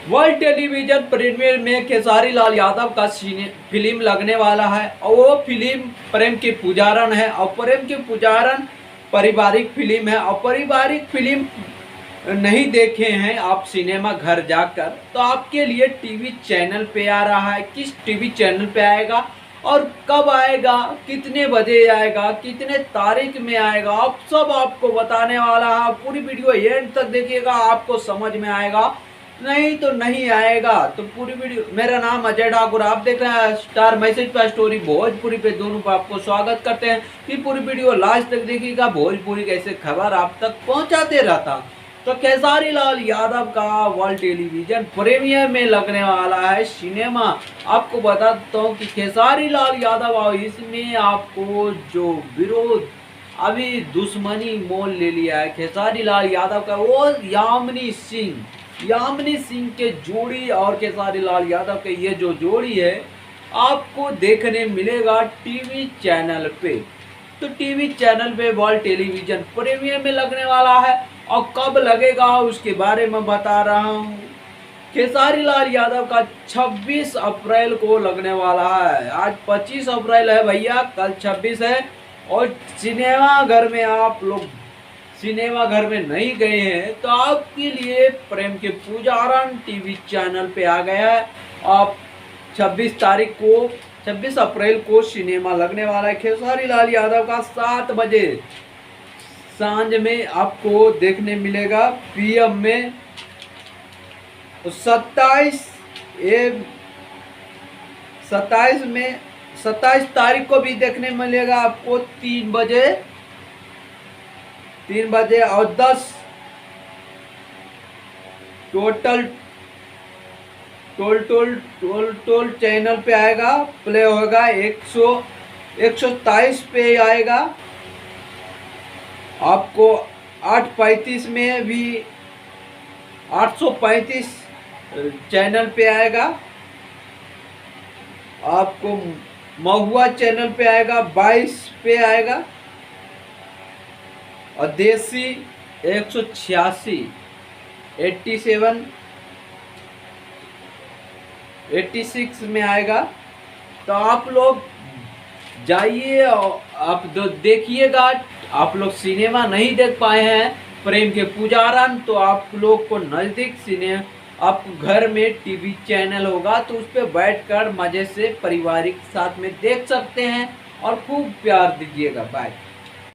World television premiere में खेसारी लाल यादव का film लगने वाला है और वो फिल्म प्रेम की पुजारन है और प्रेम की पुजारन पारिवारिक फिल्म है और पारिवारिक फिल्म नहीं देखे हैं आप सिनेमा घर जाकर तो आपके लिए टीवी चैनल पे आ रहा है। किस टीवी चैनल पे आएगा और कब आएगा, कितने बजे आएगा, कितने तारीख में आएगा, आप सब आपको बताने वाला है। पूरी वीडियो एंड तक देखिएगा, आपको समझ में आएगा, नहीं तो नहीं आएगा। तो पूरी वीडियो। मेरा नाम अजय ठाकुर, आप देख रहे हैं स्टार मैसेज पर स्टोरी भोजपुरी पे, दोनों पर आपको स्वागत करते हैं कि पूरी वीडियो लास्ट तक देखिएगा। भोजपुरी कैसे खबर आप तक पहुंचाते रहता। तो खेसारी लाल यादव का वर्ल्ड टेलीविजन प्रीमियर में लगने वाला है सिनेमा। आपको बताता हूँ कि खेसारी लाल यादव और इसमें आपको जो विरोध अभी दुश्मनी मोल ले लिया है खेसारी लाल यादव का, वो यामिनी सिंह के जोड़ी और खेसारी लाल यादव के ये जो जोड़ी है आपको देखने मिलेगा टीवी चैनल पे। तो टीवी चैनल पे वर्ल्ड टेलीविजन प्रीमियर में लगने वाला है और कब लगेगा उसके बारे में बता रहा हूँ। खेसारी लाल यादव का 26 अप्रैल को लगने वाला है। आज 25 अप्रैल है भैया, कल 26 है। और सिनेमा घर में आप लोग सिनेमा घर में नहीं गए हैं तो आपके लिए प्रेम के पुजारन टीवी चैनल पे आ गया है। आप 26 अप्रैल को सिनेमा लगने वाला है खेसारी लाल यादव का 7 बजे सांझ में आपको देखने मिलेगा पीएम में। 27 तारीख को भी देखने मिलेगा आपको 3 बजे और 10 टोल चैनल पे आएगा, प्ले होगा 127 पे आएगा। आपको 8:35 में भी 835 चैनल पे आएगा। आपको महुआ चैनल पे आएगा 22 पे आएगा और देसी 186 86 में आएगा। तो आप लोग जाइए और आप देखिएगा। आप लोग सिनेमा नहीं देख पाए हैं प्रेम के पुजारन, तो आप लोग को नज़दीक आप घर में टीवी चैनल होगा तो उस पर बैठकर मज़े से पारिवारिक साथ में देख सकते हैं और खूब प्यार दीजिएगा। बाय।